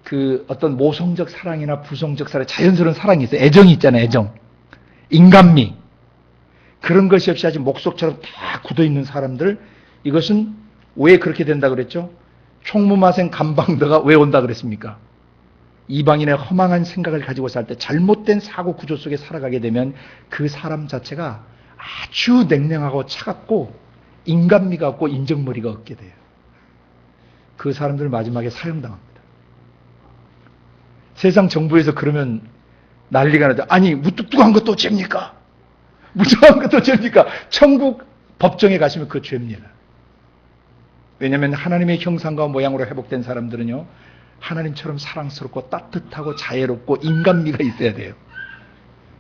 그 어떤 모성적 사랑이나 부성적 사랑, 자연스러운 사랑이 있어요. 애정이 있잖아요. 애정, 인간미, 그런 것이 없이 아주 목석처럼 다 굳어있는 사람들, 이것은 왜 그렇게 된다 그랬죠? 총무마생 감방더가 왜 온다 그랬습니까? 이방인의 허망한 생각을 가지고 살 때 잘못된 사고 구조 속에 살아가게 되면 그 사람 자체가 아주 냉랭하고 차갑고 인간미가 없고 인정머리가 없게 돼요. 그 사람들 마지막에 사형당합니다. 세상 정부에서 그러면 난리가 나죠. 아니, 무뚝뚝한 것도 죄입니까? 무뚝뚝한 것도 죄입니까? 천국 법정에 가시면 그거 죄입니다. 왜냐하면 하나님의 형상과 모양으로 회복된 사람들은요, 하나님처럼 사랑스럽고 따뜻하고 자애롭고 인간미가 있어야 돼요.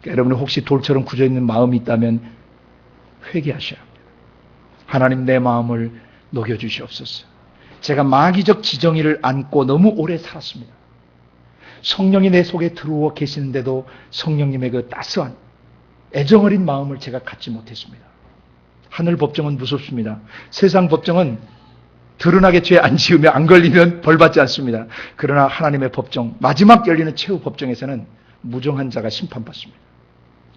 그러니까 여러분 혹시 돌처럼 굳어있는 마음이 있다면 회개하셔야 합니다. 하나님, 내 마음을 녹여주시옵소서. 제가 마귀적 지정의를 안고 너무 오래 살았습니다. 성령이 내 속에 들어와 계시는데도 성령님의 그 따스한 애정어린 마음을 제가 갖지 못했습니다. 하늘 법정은 무섭습니다. 세상 법정은 드러나게 죄 안 지으면 안 걸리면 벌 받지 않습니다. 그러나 하나님의 법정, 마지막 열리는 최후 법정에서는 무정한 자가 심판받습니다.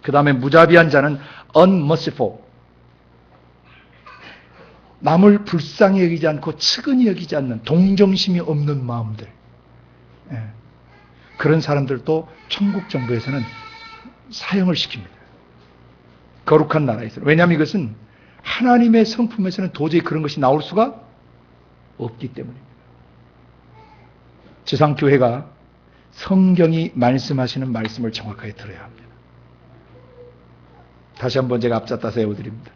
그 다음에 무자비한 자는 unmerciful, 남을 불쌍히 여기지 않고 측은히 여기지 않는 동정심이 없는 마음들, 그런 사람들도 천국 정부에서는 사형을 시킵니다. 거룩한 나라에서. 왜냐하면 이것은 하나님의 성품에서는 도저히 그런 것이 나올 수가 없기 때문입니다. 지상교회가 성경이 말씀하시는 말씀을 정확하게 들어야 합니다. 다시 한번 제가 앞잡다서 외워드립니다.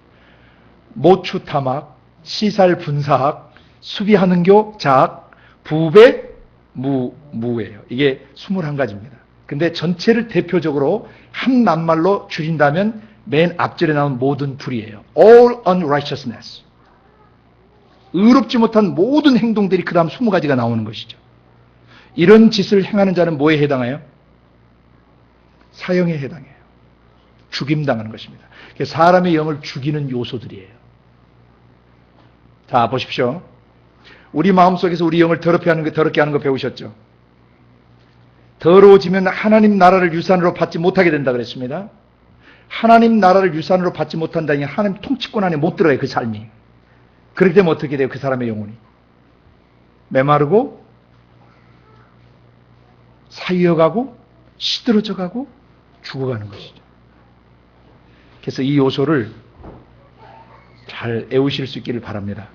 모추타막, 시살분사학, 수비하는교 자학, 부배 무예요. 이게 21가지입니다. 근데 전체를 대표적으로 한 낱말로 줄인다면 맨 앞절에 나온 모든 불이에요. All unrighteousness. 의롭지 못한 모든 행동들이 그 다음 20가지가 나오는 것이죠. 이런 짓을 행하는 자는 뭐에 해당해요? 사형에 해당해요. 죽임당하는 것입니다. 사람의 영을 죽이는 요소들이에요. 자, 보십시오. 우리 마음속에서 우리 영을 더럽게 하는 거 배우셨죠? 더러워지면 하나님 나라를 유산으로 받지 못하게 된다 그랬습니다. 하나님 나라를 유산으로 받지 못한다니 하나님 통치권 안에 못 들어요, 그 삶이. 그렇게 되면 어떻게 돼요? 그 사람의 영혼이 메마르고 사위어가고 시들어져가고 죽어가는 것이죠. 그래서 이 요소를 잘 애우실 수 있기를 바랍니다.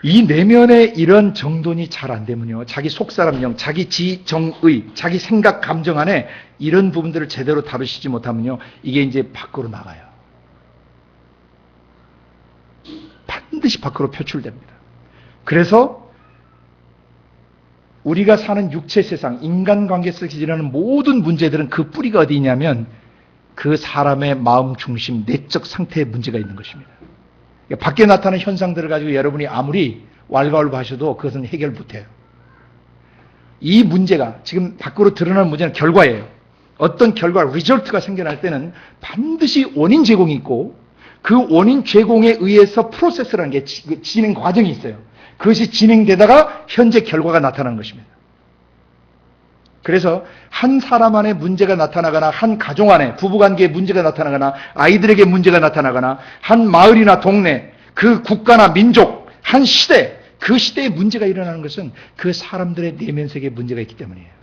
이 내면에 이런 정돈이 잘 안 되면요, 자기 속사람령, 자기 지정의, 자기 생각, 감정 안에 이런 부분들을 제대로 다루시지 못하면요, 이게 이제 밖으로 나가요. 반드시 밖으로 표출됩니다. 그래서 우리가 사는 육체 세상, 인간관계 속에서 일어나는 모든 문제들은 그 뿌리가 어디 있냐면 그 사람의 마음 중심, 내적 상태에 문제가 있는 것입니다. 밖에 나타나는 현상들을 가지고 여러분이 아무리 왈가왈부하셔도 그것은 해결 못해요. 이 문제가 지금 밖으로 드러나는 문제는 결과예요. 어떤 결과, 리절트가 생겨날 때는 반드시 원인 제공이 있고 그 원인 제공에 의해서 프로세스라는 게 진행 과정이 있어요. 그것이 진행되다가 현재 결과가 나타나는 것입니다. 그래서 한 사람 안에 문제가 나타나거나 한 가정 안에 부부관계에 문제가 나타나거나 아이들에게 문제가 나타나거나 한 마을이나 동네, 그 국가나 민족, 한 시대, 그 시대에 문제가 일어나는 것은 그 사람들의 내면 세계에 문제가 있기 때문이에요.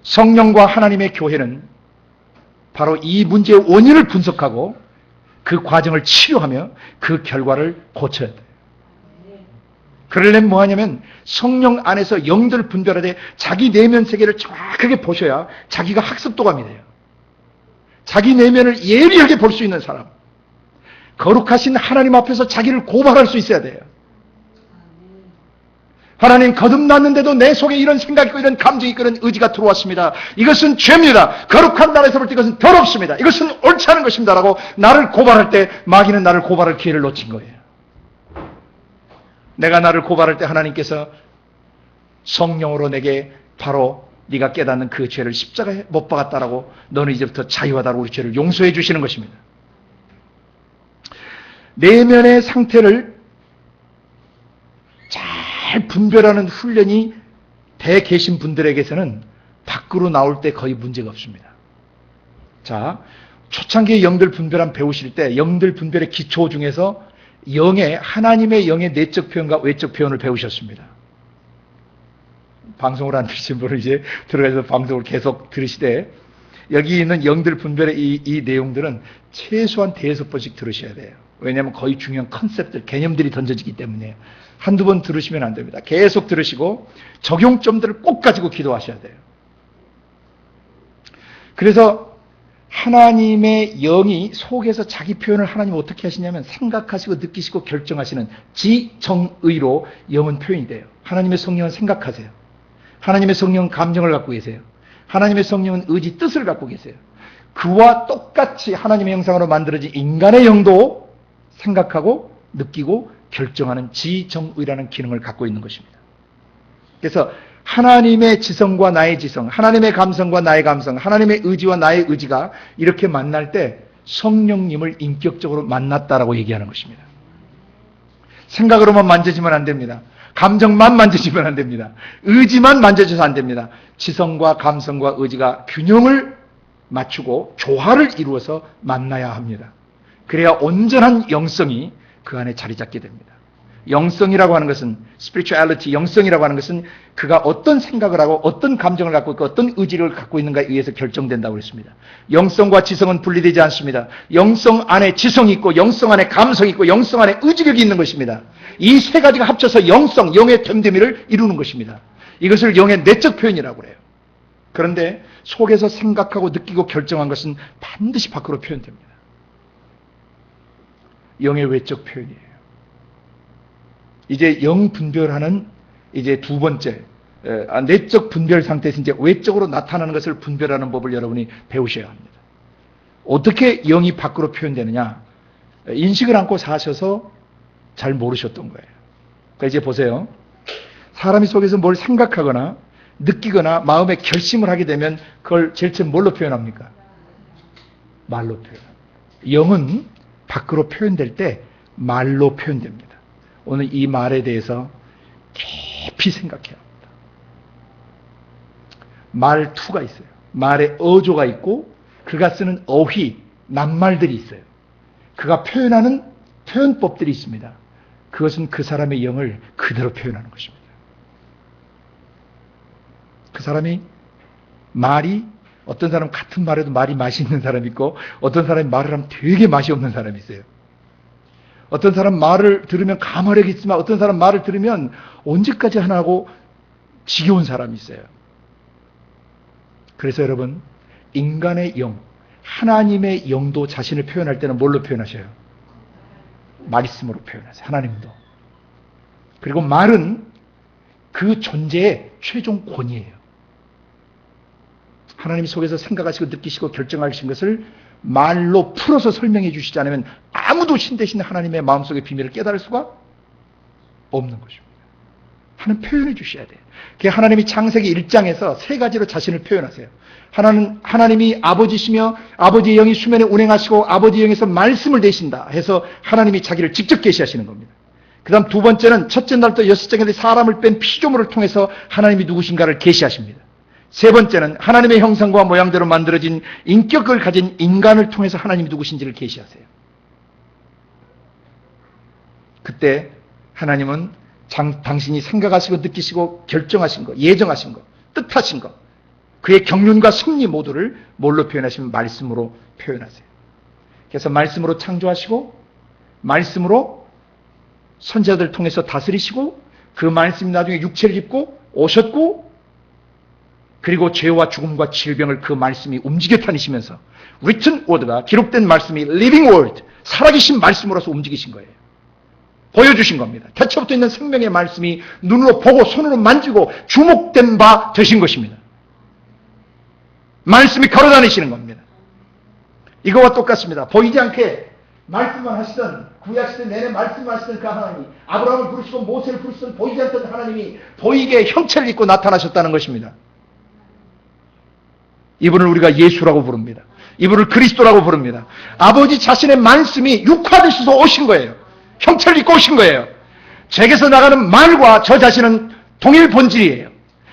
성령과 하나님의 교회는 바로 이 문제의 원인을 분석하고 그 과정을 치료하며 그 결과를 고쳐야 돼요. 그러려면 뭐하냐면 성령 안에서 영들 분별하되 자기 내면 세계를 정확하게 보셔야 자기가 학습도감이 돼요. 자기 내면을 예리하게 볼 수 있는 사람, 거룩하신 하나님 앞에서 자기를 고발할 수 있어야 돼요. 하나님, 거듭났는데도 내 속에 이런 생각이 있고 이런 감정이 있고 이런 의지가 들어왔습니다. 이것은 죄입니다. 거룩한 나라에서 볼 때 이것은 더럽습니다. 이것은 옳지 않은 것입니다. 라고 나를 고발할 때 마귀는 나를 고발할 기회를 놓친 거예요. 내가 나를 고발할 때 하나님께서 성령으로 내게 바로 네가 깨닫는 그 죄를 십자가에 못 박았다라고 너는 이제부터 자유하다고 우리 죄를 용서해 주시는 것입니다. 내면의 상태를 잘 분별하는 훈련이 돼 계신 분들에게서는 밖으로 나올 때 거의 문제가 없습니다. 자, 초창기에 영들 분별함 배우실 때 영들 분별의 기초 중에서 하나님의 영의 내적 표현과 외적 표현을 배우셨습니다. 방송을 안 들으신 분은 이제 들어가서 방송을 계속 들으시되 여기 있는 영들 분별의 이 내용들은 최소한 5번씩 들으셔야 돼요. 왜냐하면 거의 중요한 컨셉들, 개념들이 던져지기 때문에 한두 번 들으시면 안 됩니다. 계속 들으시고 적용점들을 꼭 가지고 기도하셔야 돼요. 그래서 하나님의 영이 속에서 자기 표현을 하나님 어떻게 하시냐면 생각하시고 느끼시고 결정하시는 지정의로 영은 표현이 돼요. 하나님의 성령은 생각하세요. 하나님의 성령은 감정을 갖고 계세요. 하나님의 성령은 의지, 뜻을 갖고 계세요. 그와 똑같이 하나님의 형상으로 만들어진 인간의 영도 생각하고 느끼고 결정하는 지정의라는 기능을 갖고 있는 것입니다. 그래서 하나님의 지성과 나의 지성, 하나님의 감성과 나의 감성, 하나님의 의지와 나의 의지가 이렇게 만날 때 성령님을 인격적으로 만났다라고 얘기하는 것입니다. 생각으로만 만져지면 안 됩니다. 감정만 만져지면 안 됩니다. 의지만 만져져서 안 됩니다. 지성과 감성과 의지가 균형을 맞추고 조화를 이루어서 만나야 합니다. 그래야 온전한 영성이 그 안에 자리 잡게 됩니다. 영성이라고 하는 것은 spirituality, 영성이라고 하는 것은 그가 어떤 생각을 하고 어떤 감정을 갖고 있고 어떤 의지를 갖고 있는가에 의해서 결정된다고 했습니다. 영성과 지성은 분리되지 않습니다. 영성 안에 지성이 있고 영성 안에 감성이 있고 영성 안에 의지력이 있는 것입니다. 이 세 가지가 합쳐서 영성, 영의 됨됨이를 이루는 것입니다. 이것을 영의 내적 표현이라고 해요. 그런데 속에서 생각하고 느끼고 결정한 것은 반드시 밖으로 표현됩니다. 영의 외적 표현이에요. 이제 영 분별하는 이제 두 번째, 내적 분별 상태에서 이제 외적으로 나타나는 것을 분별하는 법을 여러분이 배우셔야 합니다. 어떻게 영이 밖으로 표현되느냐? 인식을 안고 사셔서 잘 모르셨던 거예요. 그러니까 이제 보세요. 사람이 속에서 뭘 생각하거나 느끼거나 마음에 결심을 하게 되면 그걸 제일 처음 뭘로 표현합니까? 말로 표현합니다. 영은 밖으로 표현될 때 말로 표현됩니다. 오늘 이 말에 대해서 깊이 생각해야 합니다. 말투가 있어요. 말에 어조가 있고 그가 쓰는 어휘, 낱말들이 있어요. 그가 표현하는 표현법들이 있습니다. 그것은 그 사람의 영을 그대로 표현하는 것입니다. 그 사람이 말이 어떤 사람 같은 말에도 말이 맛이 있는 사람이 있고 어떤 사람이 말을 하면 되게 맛이 없는 사람이 있어요. 어떤 사람 말을 들으면 가마력이 있지만 어떤 사람 말을 들으면 언제까지 하나 하고 지겨운 사람이 있어요. 그래서 여러분, 인간의 영, 하나님의 영도 자신을 표현할 때는 뭘로 표현하셔요? 말씀으로 표현하세요. 하나님도. 그리고 말은 그 존재의 최종 권위예요. 하나님 속에서 생각하시고 느끼시고 결정하신 것을 말로 풀어서 설명해 주시지 않으면 아무도 신 대신 하나님의 마음속의 비밀을 깨달을 수가 없는 것입니다. 하는 표현해 주셔야 돼요. 하나님이 창세기 1장에서 세 가지로 자신을 표현하세요. 하나는 하나님이 아버지시며 아버지의 영이 수면에 운행하시고 아버지의 영에서 말씀을 내신다 해서 하나님이 자기를 직접 계시하시는 겁니다. 그 다음 두 번째는 첫째 날부터 6장에 사람을 뺀 피조물을 통해서 하나님이 누구신가를 계시하십니다. 세 번째는 하나님의 형상과 모양대로 만들어진 인격을 가진 인간을 통해서 하나님이 누구신지를 계시하세요. 그때 하나님은 당신이 생각하시고 느끼시고 결정하신 거, 예정하신 거, 뜻하신 거, 그의 경륜과 섭리 모두를 뭘로 표현하시면 말씀으로 표현하세요. 그래서 말씀으로 창조하시고 말씀으로 선지자들 통해서 다스리시고 그 말씀이 나중에 육체를 입고 오셨고 그리고 죄와 죽음과 질병을 그 말씀이 움직여 다니시면서 written word가 기록된 말씀이 living word, 살아계신 말씀으로서 움직이신 거예요. 보여주신 겁니다. 태초부터 있는 생명의 말씀이 눈으로 보고 손으로 만지고 주목된 바 되신 것입니다. 말씀이 걸어다니시는 겁니다. 이거와 똑같습니다. 보이지 않게 말씀만 하시던 구약시대 내내 말씀하시던 그 하나님이 아브라함을 부르시고 모세를 부르시던 보이지 않던 하나님이 보이게 형체를 입고 나타나셨다는 것입니다. 이분을 우리가 예수라고 부릅니다. 이분을 그리스도라고 부릅니다. 아버지 자신의 말씀이 육화되셔서 오신 거예요. 형체를 입고 오신 거예요. 제게서 나가는 말과 저 자신은 동일 본질이에요.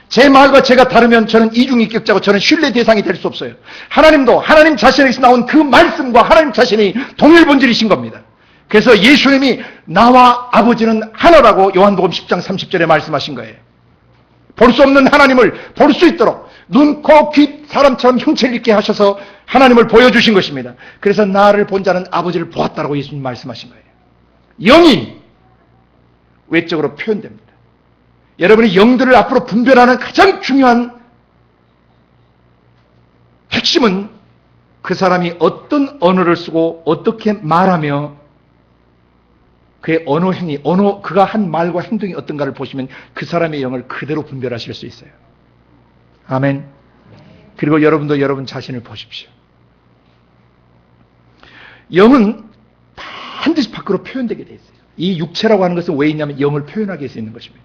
제 말과 제가 다르면 저는 이중인격자고 저는 신뢰 대상이 될 수 없어요. 하나님도 하나님 자신에게서 나온 그 말씀과 하나님 자신이 동일 본질이신 겁니다. 그래서 예수님이 나와 아버지는 하나라고 요한복음 10장 30절에 말씀하신 거예요. 볼 수 없는 하나님을 볼 수 있도록 눈, 코, 귀, 사람처럼 형체를 입게 하셔서 하나님을 보여주신 것입니다. 그래서 나를 본 자는 아버지를 보았다라고 예수님 말씀하신 거예요. 영이 외적으로 표현됩니다. 여러분이 영들을 앞으로 분별하는 가장 중요한 핵심은 그 사람이 어떤 언어를 쓰고 어떻게 말하며 그의 언어 행위, 그가 한 말과 행동이 어떤가를 보시면 그 사람의 영을 그대로 분별하실 수 있어요. 아멘. 그리고 여러분도 여러분 자신을 보십시오. 영은 반드시 밖으로 표현되게 돼 있어요. 이 육체라고 하는 것은 왜 있냐면 영을 표현하기 위해서 있는 것입니다.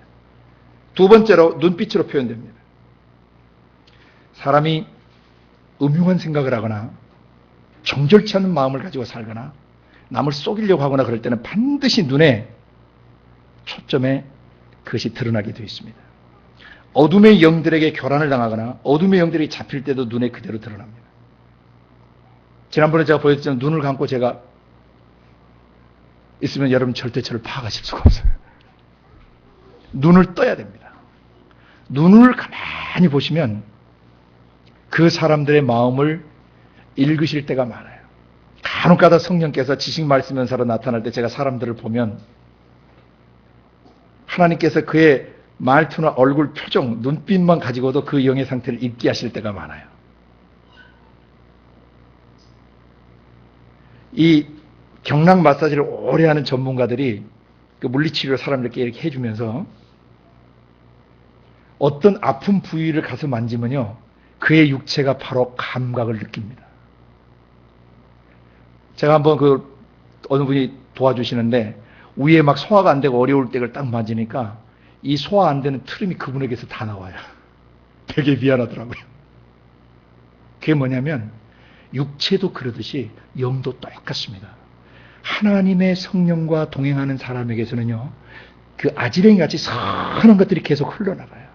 두 번째로 눈빛으로 표현됩니다. 사람이 음흉한 생각을 하거나 정절치 않은 마음을 가지고 살거나 남을 속이려고 하거나 그럴 때는 반드시 눈에 초점에 그것이 드러나게 되어 있습니다. 어둠의 영들에게 교란을 당하거나 어둠의 영들이 잡힐 때도 눈에 그대로 드러납니다. 지난번에 제가 보여드렸지만 눈을 감고 제가 있으면 여러분 절대 저를 파악하실 수가 없어요. 눈을 떠야 됩니다. 눈을 가만히 보시면 그 사람들의 마음을 읽으실 때가 많아요. 간혹가다 성령께서 지식 말씀 연사로 나타날 때 제가 사람들을 보면 하나님께서 그의 말투나 얼굴 표정, 눈빛만 가지고도 그 영의 상태를 읽게 하실 때가 많아요. 이 경락 마사지를 오래 하는 전문가들이 그 물리치료를 사람들께 이렇게 해주면서 어떤 아픈 부위를 가서 만지면요, 그의 육체가 바로 감각을 느낍니다. 제가 한번 어느 분이 도와주시는데 위에 막 소화가 안 되고 어려울 때를 딱 만지니까 이 소화 안 되는 트림이 그분에게서 다 나와요. 되게 미안하더라고요. 그게 뭐냐면 육체도 그러듯이 영도 똑같습니다. 하나님의 성령과 동행하는 사람에게서는요, 그 아지랭이 같이 선한 것들이 계속 흘러나가요.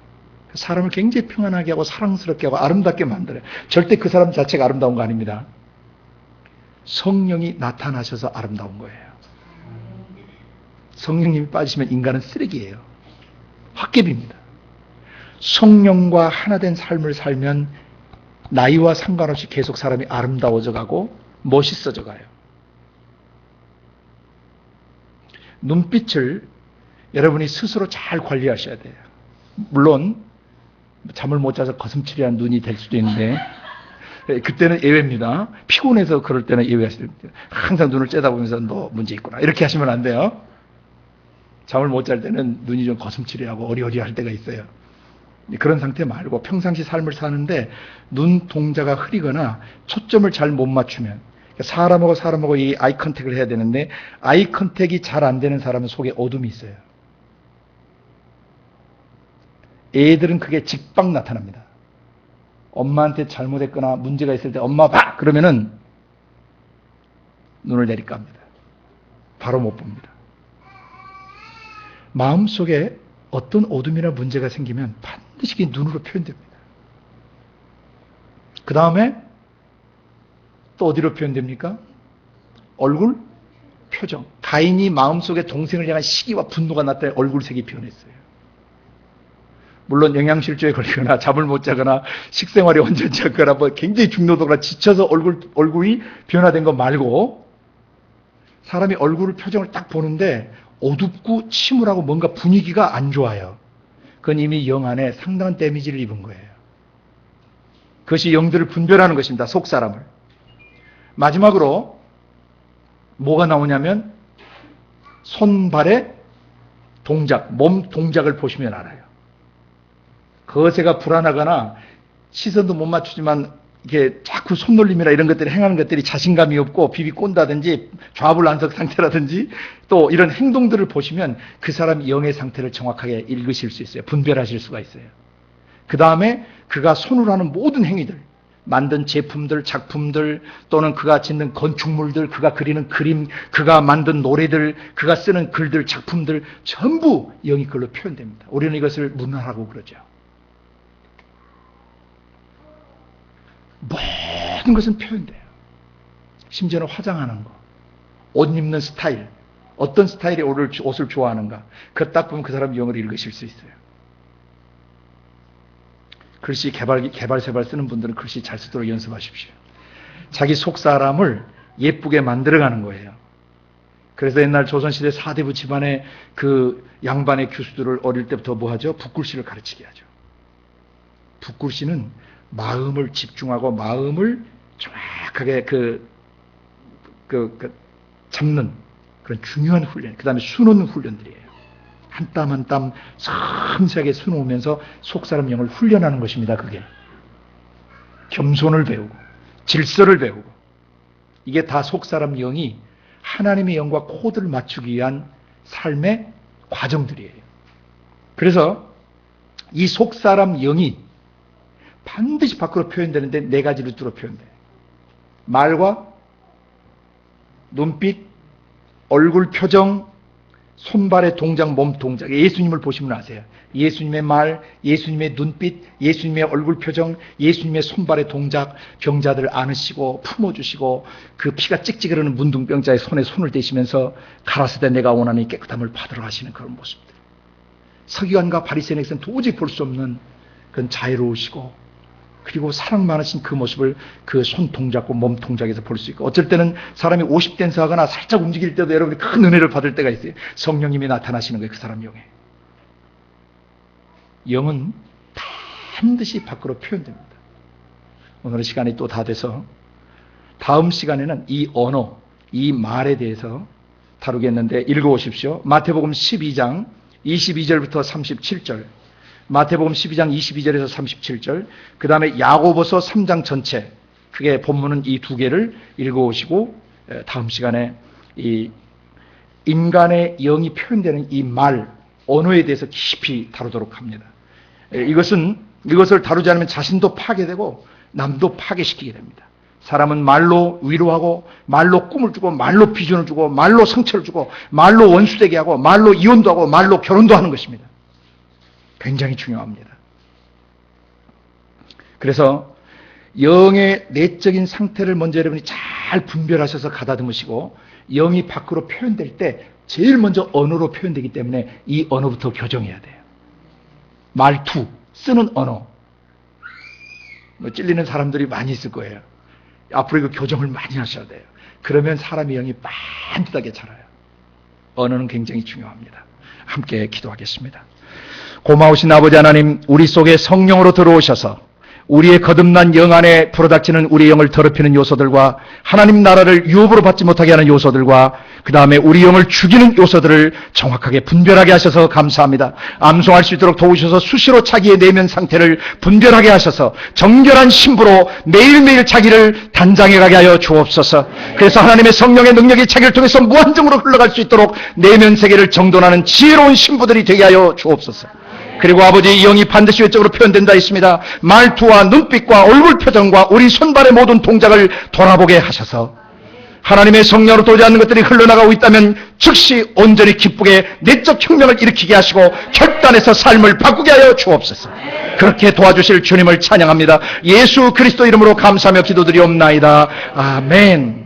사람을 굉장히 평안하게 하고 사랑스럽게 하고 아름답게 만들어요. 절대 그 사람 자체가 아름다운 거 아닙니다. 성령이 나타나셔서 아름다운 거예요. 성령님이 빠지시면 인간은 쓰레기예요. 헛개비입니다. 성령과 하나 된 삶을 살면 나이와 상관없이 계속 사람이 아름다워져 가고 멋있어져 가요. 눈빛을 여러분이 스스로 잘 관리하셔야 돼요. 물론 잠을 못 자서 거슴츠레한 눈이 될 수도 있는데 그때는 예외입니다. 피곤해서 그럴 때는 예외하셔야 됩니다. 항상 눈을 째다보면서 너 문제 있구나 이렇게 하시면 안 돼요. 잠을 못 잘 때는 눈이 좀 거슴츠레하고 어리어리할 때가 있어요. 그런 상태 말고 평상시 삶을 사는데 눈 동자가 흐리거나 초점을 잘 못 맞추면 사람하고 이 아이 컨택을 해야 되는데 아이 컨택이 잘 안 되는 사람은 속에 어둠이 있어요. 애들은 그게 직방 나타납니다. 엄마한테 잘못했거나 문제가 있을 때 엄마 봐! 그러면은 눈을 내리깝니다. 바로 못 봅니다. 마음속에 어떤 어둠이나 문제가 생기면 반드시 그게 눈으로 표현됩니다. 그 다음에 또 어디로 표현됩니까? 얼굴, 표정. 가인이 마음속에 동생을 향한 시기와 분노가 나타나 얼굴색이 변했어요. 물론 영양실조에 걸리거나 잠을 못 자거나 식생활이 온전치 않거나 뭐 굉장히 중노도가 지쳐서 얼굴이 변화된 거 말고 사람이 얼굴을 표정을 딱 보는데 어둡고 침울하고 뭔가 분위기가 안 좋아요. 그건 이미 영 안에 상당한 데미지를 입은 거예요. 그것이 영들을 분별하는 것입니다. 속 사람을. 마지막으로 뭐가 나오냐면 손발의 동작, 몸 동작을 보시면 알아요. 거세가 불안하거나 시선도 못 맞추지만 이게 자꾸 손놀림이나 이런 것들이 행하는 것들이 자신감이 없고 비비 꼰다든지 좌불안석 상태라든지 또 이런 행동들을 보시면 그 사람 영의 상태를 정확하게 읽으실 수 있어요. 분별하실 수가 있어요. 그 다음에 그가 손으로 하는 모든 행위들, 만든 제품들, 작품들 또는 그가 짓는 건축물들, 그가 그리는 그림, 그가 만든 노래들, 그가 쓰는 글들, 작품들 전부 영이 그걸로 표현됩니다. 우리는 이것을 문화라고 그러죠. 모든 것은 표현돼요. 심지어는 화장하는 거, 옷 입는 스타일, 어떤 스타일의 옷을 좋아하는가, 그거 딱 보면 그 사람 영을 읽으실 수 있어요. 글씨 개발세발 쓰는 분들은 글씨 잘 쓰도록 연습하십시오. 자기 속 사람을 예쁘게 만들어가는 거예요. 그래서 옛날 조선시대 사대부 집안의 그 양반의 교수들을 어릴 때부터 뭐 하죠? 붓글씨를 가르치게 하죠. 붓글씨는 마음을 집중하고 마음을 정확하게 잡는 그런 중요한 훈련, 그 다음에 수놓는 훈련들이에요. 한 땀 한 땀 섬세하게 수놓으면서 속사람 영을 훈련하는 것입니다. 그게 겸손을 배우고 질서를 배우고 이게 다 속사람 영이 하나님의 영과 코드를 맞추기 위한 삶의 과정들이에요. 그래서 이 속사람 영이 반드시 밖으로 표현되는데 네 가지 루트로 표현돼요. 말과 눈빛, 얼굴 표정, 손발의 동작, 몸 동작. 예수님을 보시면 아세요. 예수님의 말, 예수님의 눈빛, 예수님의 얼굴 표정, 예수님의 손발의 동작, 병자들을 안으시고 품어주시고 그 피가 찍찍 흐르는 문둥병자의 손에 손을 대시면서 가라사대 내가 원하니 깨끗함을 받으러 하시는 그런 모습들. 서기관과 바리새인에게서는 도저히 볼 수 없는 그런 자유로우시고 그리고 사랑 많으신 그 모습을 그 손 동작과 몸 동작에서 볼 수 있고 어쩔 때는 사람이 50댄스 하거나 살짝 움직일 때도 여러분이 큰 은혜를 받을 때가 있어요. 성령님이 나타나시는 거예요. 그 사람 영에. 영은 반드시 밖으로 표현됩니다. 오늘의 시간이 또 다 돼서 다음 시간에는 이 언어, 이 말에 대해서 다루겠는데 읽어오십시오. 마태복음 12장 22절부터 37절 마태복음 12장 22절에서 37절, 그 다음에 야고보서 3장 전체, 그게 본문은 이 두 개를 읽어오시고 다음 시간에 이 인간의 영이 표현되는 이 말, 언어에 대해서 깊이 다루도록 합니다. 이것을 다루지 않으면 자신도 파괴되고 남도 파괴시키게 됩니다. 사람은 말로 위로하고 말로 꿈을 주고 말로 비전을 주고 말로 상처를 주고 말로 원수되게 하고 말로 이혼도 하고 말로 결혼도 하는 것입니다. 굉장히 중요합니다. 그래서 영의 내적인 상태를 먼저 여러분이 잘 분별하셔서 가다듬으시고 영이 밖으로 표현될 때 제일 먼저 언어로 표현되기 때문에 이 언어부터 교정해야 돼요. 말투, 쓰는 언어. 찔리는 사람들이 많이 있을 거예요. 앞으로 이거 교정을 많이 하셔야 돼요. 그러면 사람의 영이 반듯하게 자라요. 언어는 굉장히 중요합니다. 함께 기도하겠습니다. 고마우신 아버지 하나님, 우리 속에 성령으로 들어오셔서 우리의 거듭난 영 안에 불어닥치는 우리의 영을 더럽히는 요소들과 하나님 나라를 유업으로 받지 못하게 하는 요소들과 그 다음에 우리 영을 죽이는 요소들을 정확하게 분별하게 하셔서 감사합니다. 암송할 수 있도록 도우셔서 수시로 자기의 내면 상태를 분별하게 하셔서 정결한 신부로 매일매일 자기를 단장해가게 하여 주옵소서. 그래서 하나님의 성령의 능력이 자기를 통해서 무한정으로 흘러갈 수 있도록 내면 세계를 정돈하는 지혜로운 신부들이 되게 하여 주옵소서. 그리고 아버지, 이 영이 반드시 외적으로 표현된다 했습니다. 말투와 눈빛과 얼굴 표정과 우리 손발의 모든 동작을 돌아보게 하셔서 하나님의 성령으로 도지 않는 것들이 흘러나가고 있다면 즉시 온전히 기쁘게 내적 혁명을 일으키게 하시고 결단해서 삶을 바꾸게 하여 주옵소서. 그렇게 도와주실 주님을 찬양합니다. 예수 그리스도 이름으로 감사하며 기도드리옵나이다. 아멘.